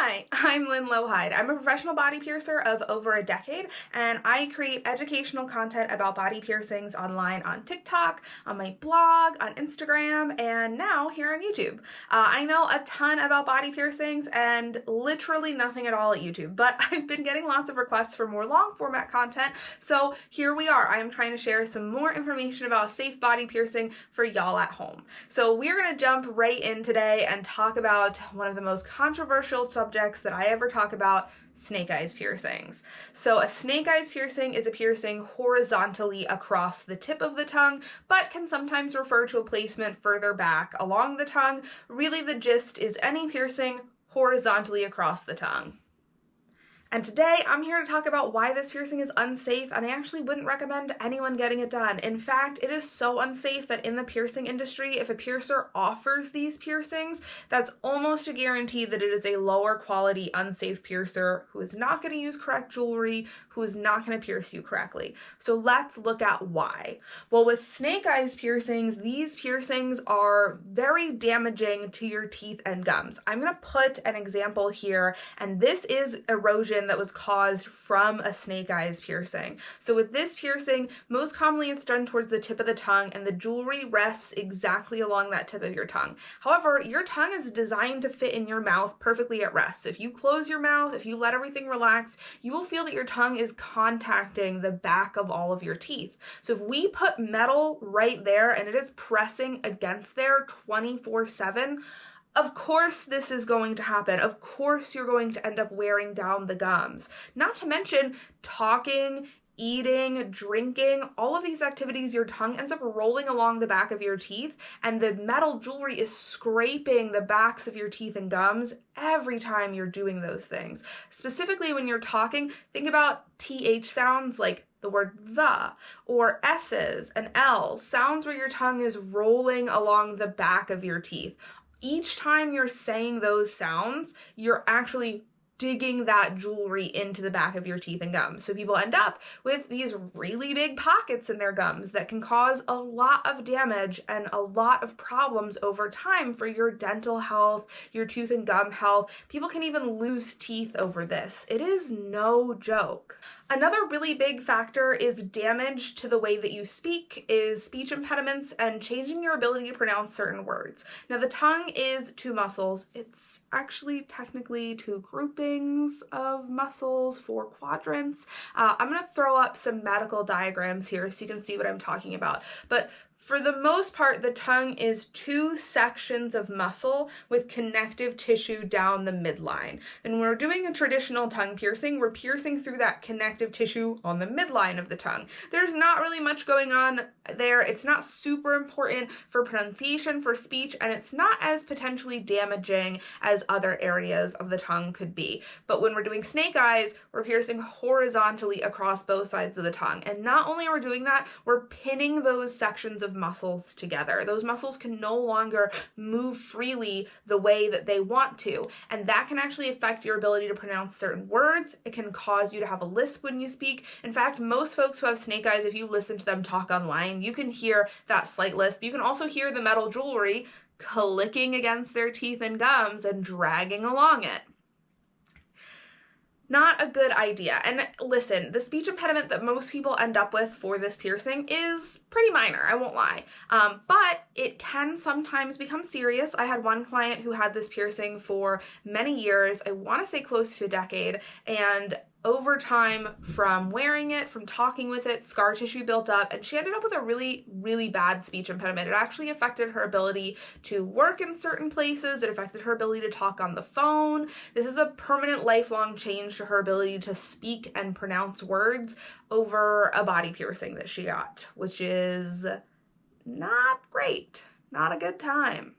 Hi, I'm Lynn Lowhide. I'm a professional body piercer of over a decade, and I create educational content about body piercings online on TikTok, on my blog, on Instagram, and now here on YouTube. I know a ton about body piercings and literally nothing at all at YouTube, but I've been getting lots of requests for more long format content, so here we are. I am trying to share some more information about safe body piercing for y'all at home. So we're going to jump right in today and talk about one of the most controversial subjects that I ever talk about, snake eyes piercings. So a snake eyes piercing is a piercing horizontally across the tip of the tongue, but can sometimes refer to a placement further back along the tongue. Really, the gist is any piercing horizontally across the tongue. And today I'm here to talk about why this piercing is unsafe, and I actually wouldn't recommend anyone getting it done. In fact, it is so unsafe that in the piercing industry, if a piercer offers these piercings, that's almost a guarantee that it is a lower quality, unsafe piercer who is not going to use correct jewelry, who is not going to pierce you correctly. So let's look at why. Well, with snake eyes piercings, these piercings are very damaging to your teeth and gums. I'm going to put an example here, and this is erosion that was caused from a snake eyes piercing. So with this piercing, most commonly it's done towards the tip of the tongue, and the jewelry rests exactly along that tip of your tongue. However, your tongue is designed to fit in your mouth perfectly at rest. So if you close your mouth, if you let everything relax, you will feel that your tongue is contacting the back of all of your teeth. So if we put metal right there and it is pressing against there 24/7, of course this is going to happen. Of course you're going to end up wearing down the gums. Not to mention talking, eating, drinking, all of these activities, your tongue ends up rolling along the back of your teeth, and the metal jewelry is scraping the backs of your teeth and gums every time you're doing those things. Specifically when you're talking, think about TH sounds like the word the, or S's and L's, sounds where your tongue is rolling along the back of your teeth. Each time you're saying those sounds, you're actually digging that jewelry into the back of your teeth and gums. So people end up with these really big pockets in their gums that can cause a lot of damage and a lot of problems over time for your dental health, your tooth and gum health. People can even lose teeth over this. It is no joke. Another really big factor is damage to the way that you speak, is speech impediments and changing your ability to pronounce certain words. Now, the tongue is two muscles. It's actually technically two groupings of muscles, 4 quadrants. I'm going to throw up some medical diagrams here so you can see what I'm talking about. But for the most part, the tongue is 2 sections of muscle with connective tissue down the midline. And when we're doing a traditional tongue piercing, we're piercing through that connective tissue on the midline of the tongue. There's not really much going on there. It's not super important for pronunciation, for speech, and it's not as potentially damaging as other areas of the tongue could be. But when we're doing snake eyes, we're piercing horizontally across both sides of the tongue. And not only are we doing that, we're pinning those sections of muscles together. Those muscles can no longer move freely the way that they want to, and that can actually affect your ability to pronounce certain words. It can cause you to have a lisp when you speak. In fact, most folks who have snake eyes, if you listen to them talk online, you can hear that slight lisp. You can also hear the metal jewelry clicking against their teeth and gums and dragging along it. Not a good idea. And listen, the speech impediment that most people end up with for this piercing is pretty minor, I won't lie. But it can sometimes become serious. I had one client who had this piercing for many years, I want to say close to a decade, and over time, from wearing it, from talking with it, scar tissue built up, and she ended up with a really, really bad speech impediment. It actually affected her ability to work in certain places. It affected her ability to talk on the phone. This is a permanent, lifelong change to her ability to speak and pronounce words over a body piercing that she got, which is not great. Not a good time.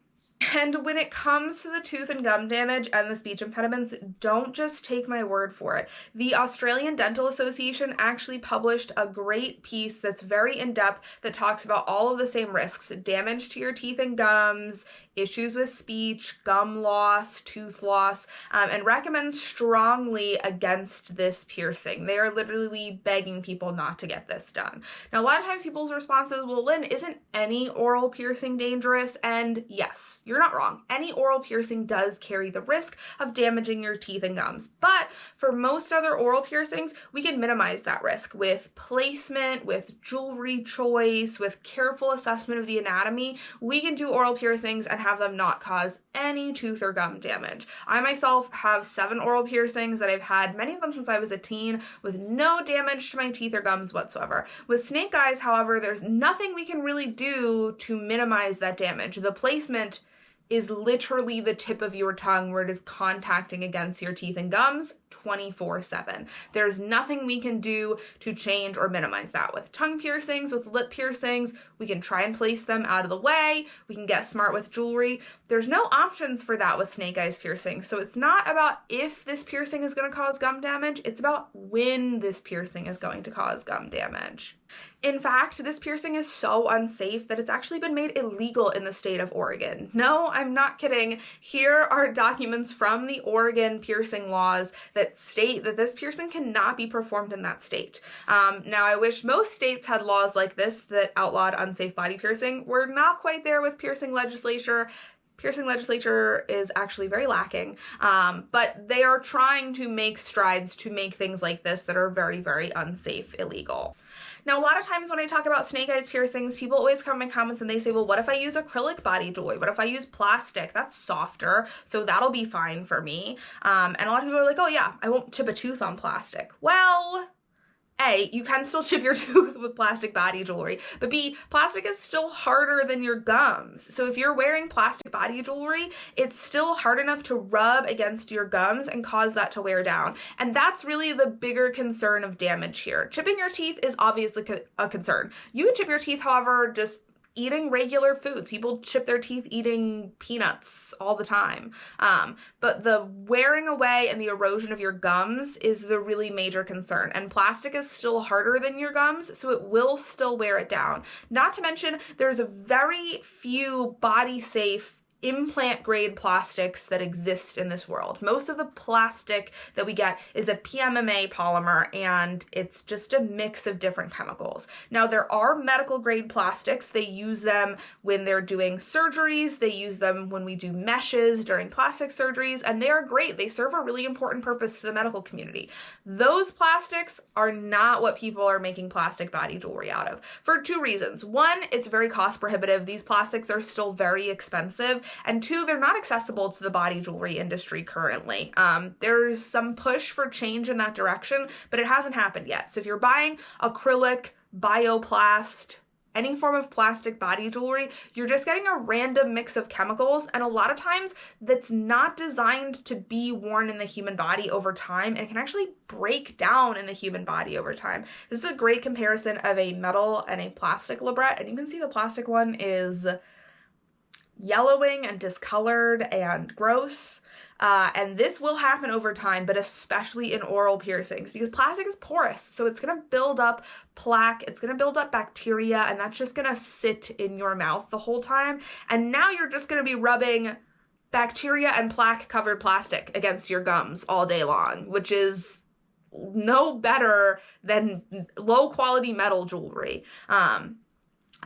And when it comes to the tooth and gum damage and the speech impediments, don't just take my word for it. The Australian Dental Association actually published a great piece that's very in-depth that talks about all of the same risks: damage to your teeth and gums, issues with speech, gum loss, tooth loss, and recommends strongly against this piercing. They are literally begging people not to get this done. Now, a lot of times people's responses, well, Lynn, isn't any oral piercing dangerous? And yes, you're not wrong. Any oral piercing does carry the risk of damaging your teeth and gums. But for most other oral piercings, we can minimize that risk with placement, with jewelry choice, with careful assessment of the anatomy. We can do oral piercings and have them not cause any tooth or gum damage. I myself have 7 oral piercings that I've had, many of them since I was a teen, with no damage to my teeth or gums whatsoever. With snake eyes, however, there's nothing we can really do to minimize that damage. The placement is literally the tip of your tongue where it is contacting against your teeth and gums 24/7. There's nothing we can do to change or minimize that. With tongue piercings, with lip piercings, we can try and place them out of the way. We can get smart with jewelry. There's no options for that with snake eyes piercing. So it's not about if this piercing is going to cause gum damage, it's about when this piercing is going to cause gum damage. In fact, this piercing is so unsafe that it's actually been made illegal in the state of Oregon. No, I'm not kidding. Here are documents from the Oregon piercing laws that state that this piercing cannot be performed in that state. Now, I wish most states had laws like this that outlawed unsafe body piercing. We're not quite there with piercing legislature. Piercing legislature is actually very lacking, but they are trying to make strides to make things like this that are very, very unsafe illegal. Now, a lot of times when I talk about snake eyes piercings, people always come in comments and they say, well, what if I use acrylic body jewelry? What if I use plastic? That's softer, so that'll be fine for me. And a lot of people are like, oh yeah, I won't chip a tooth on plastic. Well, A, you can still chip your tooth with plastic body jewelry, but B, plastic is still harder than your gums. So if you're wearing plastic body jewelry, it's still hard enough to rub against your gums and cause that to wear down. And that's really the bigger concern of damage here. Chipping your teeth is obviously a concern. You can chip your teeth, however, just eating regular foods. People chip their teeth eating peanuts all the time. But the wearing away and the erosion of your gums is the really major concern. And plastic is still harder than your gums, so it will still wear it down. Not to mention, there's a very few body safe implant grade plastics that exist in this world. Most of the plastic that we get is a PMMA polymer, and it's just a mix of different chemicals. Now, there are medical grade plastics. They use them when they're doing surgeries. They use them when we do meshes during plastic surgeries, and they are great. They serve a really important purpose to the medical community. Those plastics are not what people are making plastic body jewelry out of, for 2 reasons. 1, it's very cost prohibitive. These plastics are still very expensive. And 2, they're not accessible to the body jewelry industry currently. There's some push for change in that direction, but it hasn't happened yet. So if you're buying acrylic, bioplast, any form of plastic body jewelry, you're just getting a random mix of chemicals, and a lot of times that's not designed to be worn in the human body over time, and it can actually break down in the human body over time. This is a great comparison of a metal and a plastic labret, and you can see the plastic one is yellowing and discolored and gross. And this will happen over time, but especially in oral piercings, because plastic is porous. So it's going to build up plaque, it's going to build up bacteria, and that's just going to sit in your mouth the whole time. And now you're just going to be rubbing bacteria and plaque covered plastic against your gums all day long, which is no better than low quality metal jewelry.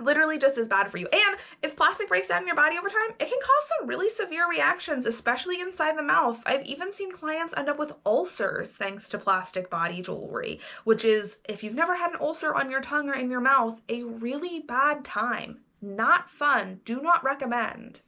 Literally just as bad for you. And if plastic breaks down in your body over time, it can cause some really severe reactions, especially inside the mouth. I've even seen clients end up with ulcers thanks to plastic body jewelry, which is, if you've never had an ulcer on your tongue or in your mouth, a really bad time. Not fun. Do not recommend.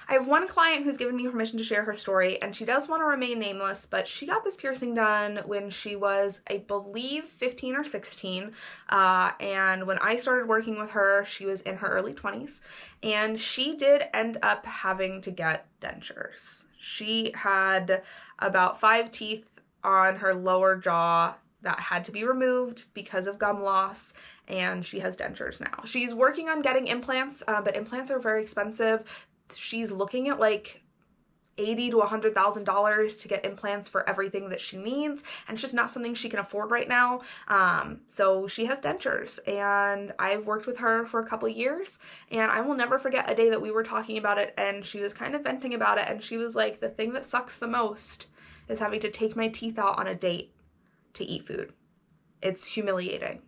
I have one client who's given me permission to share her story, and she does want to remain nameless, but she got this piercing done when she was, I believe, 15 or 16, and when I started working with her, she was in her early 20s, and she did end up having to get dentures. She had about 5 teeth on her lower jaw that had to be removed because of gum loss, and she has dentures now. She's working on getting implants, but implants are very expensive. She's looking at like $80,000 to $100,000 to get implants for everything that she needs, and it's just not something she can afford right now. So she has dentures, and I've worked with her for a couple years, and I will never forget a day that we were talking about it, and she was kind of venting about it, and she was like, the thing that sucks the most is having to take my teeth out on a date to eat food. It's humiliating.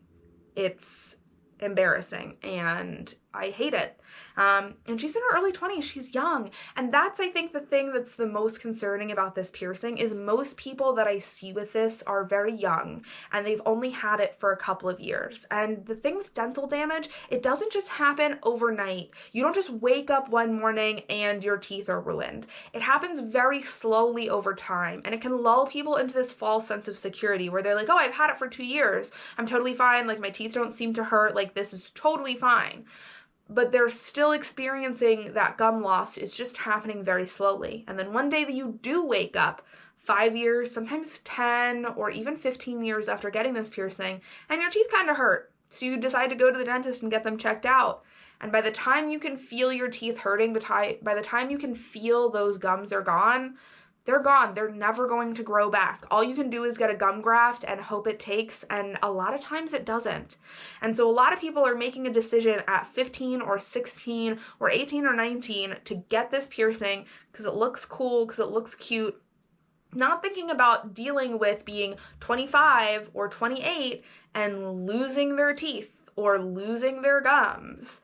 It's embarrassing, and I hate it. And she's in her early 20s. She's young. And that's, I think, the thing that's the most concerning about this piercing is most people that I see with this are very young, and they've only had it for a couple of years. And the thing with dental damage, it doesn't just happen overnight. You don't just wake up one morning and your teeth are ruined. It happens very slowly over time, and it can lull people into this false sense of security where they're like, oh, I've had it for 2 years. I'm totally fine. Like, my teeth don't seem to hurt. Like, this is totally fine. But they're still experiencing that gum loss. It's just happening very slowly. And then one day that you do wake up 5 years, sometimes 10 or even 15 years after getting this piercing, and your teeth kind of hurt. So you decide to go to the dentist and get them checked out. And by the time you can feel your teeth hurting, by the time you can feel those gums are gone, they're gone. They're never going to grow back. All you can do is get a gum graft and hope it takes, and a lot of times it doesn't. And so a lot of people are making a decision at 15 or 16 or 18 or 19 to get this piercing because it looks cool, because it looks cute, not thinking about dealing with being 25 or 28 and losing their teeth or losing their gums.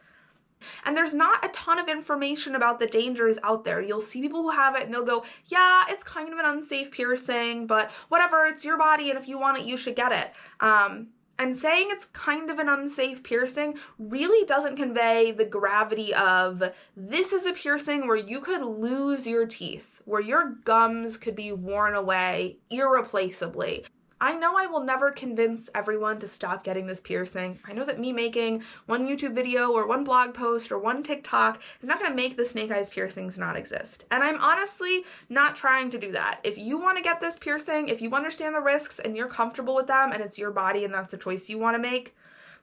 And there's not a ton of information about the dangers out there. You'll see people who have it and they'll go, yeah, it's kind of an unsafe piercing, but whatever, it's your body, and if you want it, you should get it. And saying it's kind of an unsafe piercing really doesn't convey the gravity of this is a piercing where you could lose your teeth, where your gums could be worn away irreplaceably. I know I will never convince everyone to stop getting this piercing. I know that me making one YouTube video or one blog post or one TikTok is not going to make the snake eyes piercings not exist. And I'm honestly not trying to do that. If you want to get this piercing, if you understand the risks and you're comfortable with them and it's your body and that's the choice you want to make,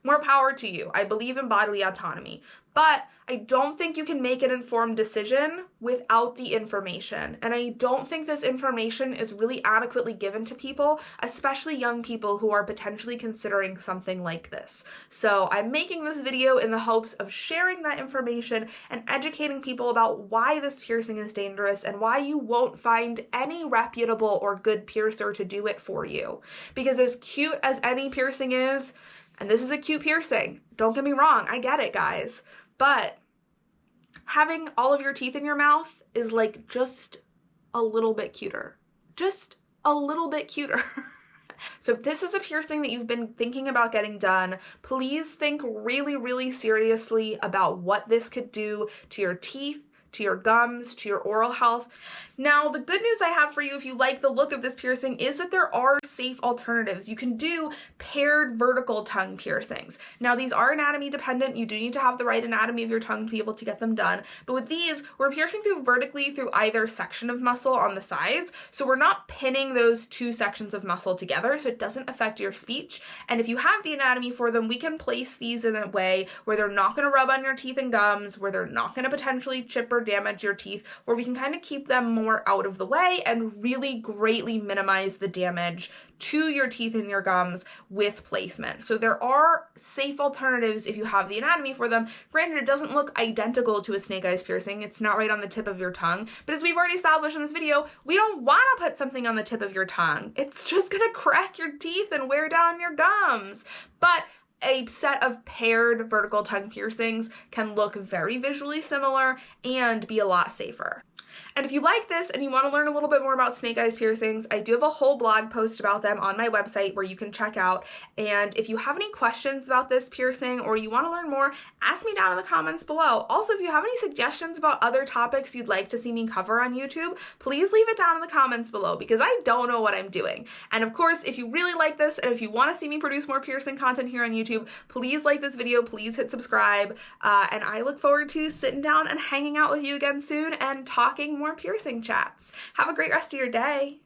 more power to you. I believe in bodily autonomy. But I don't think you can make an informed decision without the information. And I don't think this information is really adequately given to people, especially young people who are potentially considering something like this. So I'm making this video in the hopes of sharing that information and educating people about why this piercing is dangerous and why you won't find any reputable or good piercer to do it for you. Because as cute as any piercing is, and this is a cute piercing, don't get me wrong, I get it, guys. But having all of your teeth in your mouth is like just a little bit cuter. Just a little bit cuter. So if this is a piercing that you've been thinking about getting done, please think really, really seriously about what this could do to your teeth, to your gums, to your oral health. Now, the good news I have for you if you like the look of this piercing is that there are safe alternatives. You can do paired vertical tongue piercings. Now, these are anatomy dependent. You do need to have the right anatomy of your tongue to be able to get them done. But with these, we're piercing through vertically through either section of muscle on the sides. So we're not pinning those two sections of muscle together, so it doesn't affect your speech. And if you have the anatomy for them, we can place these in a way where they're not going to rub on your teeth and gums, where they're not going to potentially chip or damage your teeth, where we can kind of keep them more out of the way and really greatly minimize the damage to your teeth and your gums with placement. So there are safe alternatives if you have the anatomy for them. Granted, it doesn't look identical to a snake eyes piercing. It's not right on the tip of your tongue. But as we've already established in this video, we don't want to put something on the tip of your tongue. It's just going to crack your teeth and wear down your gums. But a set of paired vertical tongue piercings can look very visually similar and be a lot safer. And if you like this and you want to learn a little bit more about snake eyes piercings, I do have a whole blog post about them on my website where you can check out. And if you have any questions about this piercing or you want to learn more, ask me down in the comments below. Also, if you have any suggestions about other topics you'd like to see me cover on YouTube, please leave it down in the comments below because I don't know what I'm doing. And of course, if you really like this and if you want to see me produce more piercing content here on YouTube, please like this video, please hit subscribe, and I look forward to sitting down and hanging out with you again soon and talking more piercing chats. Have a great rest of your day.